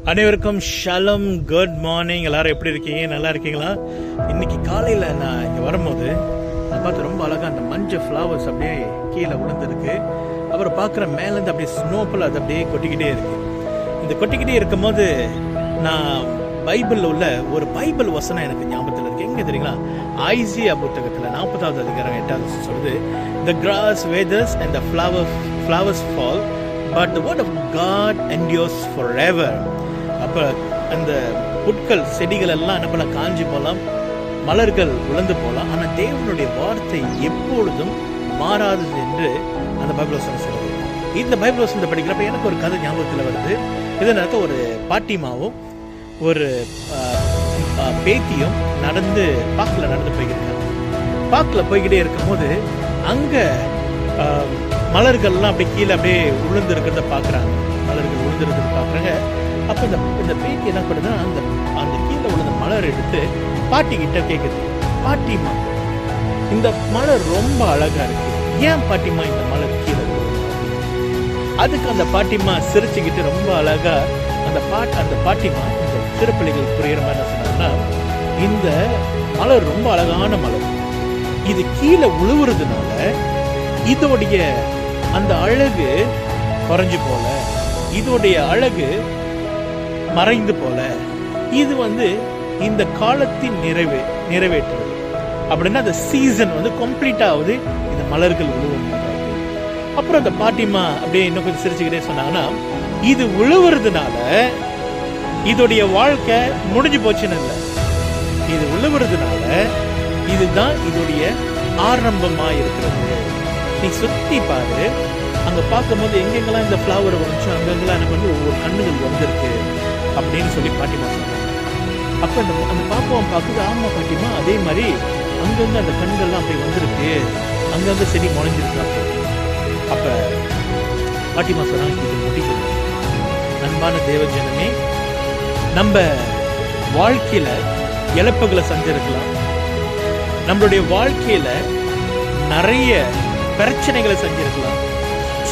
அனைவருக்கும் ஷலம், good morning. எல்லாரும் எப்படி இருக்கீங்க? நல்லா இருக்கீங்களா? இன்னைக்கு காலையில் நான் இங்கே வரும்போது நான் பார்த்து ரொம்ப அழகாக அந்த மஞ்சள் ஃப்ளவர்ஸ் அப்படியே கீழே விழுந்துருக்கு. அப்புறம் பார்க்குற மேலேருந்து அப்படியே ஸ்னோப்பில் அது அப்படியே கொட்டிக்கிட்டே இருக்கு. இந்த கொட்டிக்கிட்டே இருக்கும்போது நான் பைபிளில் உள்ள ஒரு பைபிள் வசனம் எனக்கு ஞாபகத்தில் இருக்கு. எங்கே தெரியுங்களா? ஐசியா புத்தகத்தில் 40வது அதிகாரம் 8வது சொல்லுது, the grass withers and the flowers fall, but the word of God endures forever. அப்போ அந்த புட்கள் செடிகள் எல்லாம் என்ன பண்ண காஞ்சி போகலாம், மலர்கள் உலர்ந்து போகலாம், ஆனால் தேவனுடைய வார்த்தை எப்பொழுதும் மாறாதது என்று அந்த பைபிள் வசனம் சொல்லுது. இந்த பைபிள் வசனத்தை படிக்கிறப்ப எனக்கு ஒரு கதை ஞாபகத்தில் வருது. இதனால ஒரு பாட்டிமாவும் ஒரு பேத்தியும் பார்க்கில் நடந்து போய்கிருக்காங்க. பார்க்கில் போய்கிட்டே இருக்கும்போது அங்கே மலர்கள்லாம் அப்படியே கீழே அப்படியே உளுந்து இருக்கிறத பார்க்குறாங்க. மலர்கள் உளுந்துருக்கிறத பார்க்குறாங்க. அப்போ இந்த பேத்தி என்ன பண்ணுதுன்னா அந்த கீழே உள்ள மலர் எடுத்து பாட்டி கிட்ட கேட்குது, பாட்டிமா இந்த மலர் ரொம்ப அழகா இருக்கு, ஏன் பாட்டிமா இந்த மலர் கீழே விழுது? அதுக்கு அந்த பாட்டிமா சிரிச்சுக்கிட்டு ரொம்ப அழகா அந்த பாட்டிமா இந்த திருப்பலிகள் புரியுற மாதிரி என்ன சொன்னாங்கன்னா, இந்த மலர் ரொம்ப அழகான மலர், இது கீழே உழுவுறதுனால இதோடைய அந்த அழகு குறைஞ்சு போல, இதோடைய அழகு மறைந்து போல, இது இந்த காலத்தின் நிறைவேற்றுறது அப்படின்னா அந்த சீசன் கம்ப்ளீட் ஆகுது, இந்த மலர்கள் உழுவும். அப்புறம் அந்த பாட்டிமா அப்படியே இன்னும் கொஞ்சம் சிரிச்சுக்கிட்டே சொன்னாங்கன்னா, இது உழுவுறதுனால இதோடைய வாழ்க்கை முடிஞ்சு போச்சுன்னு இல்லை, இது உழுவுறதுனால இதுதான் இதோடைய ஆரம்பமா இருக்கிறது. நீ சுத்தி பாரு, அங்க பார்க்கும்போது எங்கெங்கெல்லாம் இந்த ஃப்ளவர் வந்துச்சு அங்கெங்கெல்லாம் எனக்கு ஒவ்வொரு கண்ணுகள் வந்திருக்கு அப்படின்னு சொல்லி பாட்டிமா சொன்னாங்க. அப்ப அந்த பாப்பாவை பார்க்குது, ஆமா பாட்டிமா அதே மாதிரி அங்கங்க அந்த கண்கள்லாம் அப்படி வந்திருக்கு, அங்கங்க செடி முளைஞ்சிருக்கு. அப்ப பாட்டிமா சொன்னாங்க, இது முடிவு. அன்பான தேவஜனமே, நம்ம வாழ்க்கையில இழப்புகளை சந்திருக்கலாம், நம்மளுடைய வாழ்க்கையில நிறைய பிரச்சனைகளை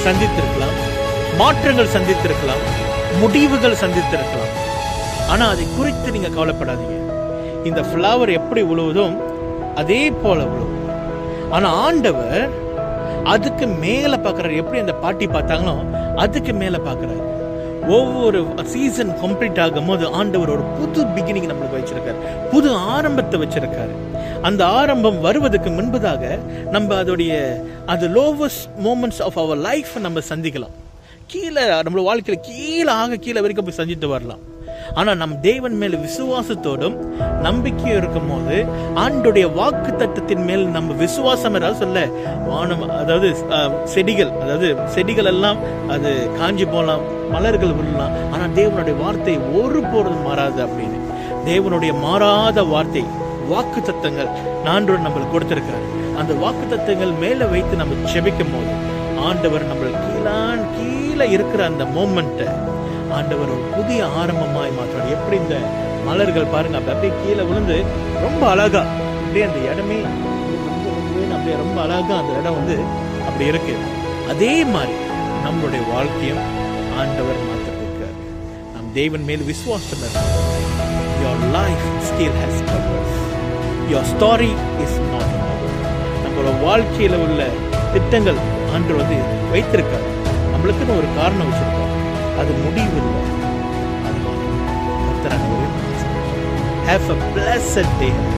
சந்தித்திருக்கலாம், மாற்றங்கள் சந்தித்திருக்கலாம், முடிவுகள் சந்தித்திருக்கலாம். ஆனா அதை குறித்து நீங்க கவலைப்படாதீங்க. இந்த ஃப்ளவர் எப்படி உழுவதும் அதே போல உழுவும். ஆனா ஆண்டவர் அதுக்கு மேல பார்க்கிறார். எப்படி அந்த பாட்டி பார்த்தாங்களோ அதுக்கு மேல பார்க்கிறார். ஒவ்வொரு சீசன் கம்ப்ளீட் ஆகும் போது ஆண்டவர் ஒரு புது பிகினிங் நம்மளுக்கு வச்சிருக்காரு, புது ஆரம்பத்தை வச்சிருக்காரு. அந்த ஆரம்பம் வருவதற்கு முன்பதாக நம்ம அது lowest moments of our life நம்ம சந்திக்கலாம். கீழே நம்மளோட வாழ்க்கையில கீழே வரைக்கும் போய் சந்தித்து வரலாம். ஆனா நம் தேவன் மேல விசுவாசத்தோடும் நம்பிக்கையும் இருக்கும் போது ஆண்டுடைய வாக்கு தத்தத்தின் மேல் நம்ம விசுவாசம் சொல்ல வானம், அதாவது செடிகள் எல்லாம் அது காஞ்சி போகலாம், மலர்கள் விழலாம், ஆனா தேவனுடைய வார்த்தை ஒரு பொழுதும் மாறாது அப்படின்னு. தேவனுடைய மாறாத வார்த்தை வாக்கு தத்தங்கள் ஆண்டவர் நம்மளுக்கு கொடுத்திருக்கிறார். அந்த வாக்கு தத்தங்கள் மேல வைத்து நம்ம செபிக்கும் போது ஆண்டவர் நம்மளுக்கு கீழே இருக்கிற அந்த மோமெண்ட்டை ஆண்டவர் ஒரு புதிய ஆரம்பமாய் மாற்றார். எப்படி இந்த மலர்கள் பாருங்க, அப்படியே கீழே விழுந்து ரொம்ப அழகா அப்படியே அந்த இடமே அப்படியே ரொம்ப அழகா அந்த இடம் அப்படி இருக்கு. அதே மாதிரி நம்மளுடைய வாழ்க்கையும் ஆண்டவர் மாற்றிருக்கார். நம் தேவன் மேல் விசுவாசம் இருக்கு. Your life still has purpose. Your story is not over. நம்மளோட வாழ்க்கையில உள்ள திட்டங்கள் ஆண்டவர் வைத்திருக்கார். நம்மளுக்குன்னு ஒரு காரணம் வச்சிருக்கார். அது முடிவு இல்லை. Have a blessed day.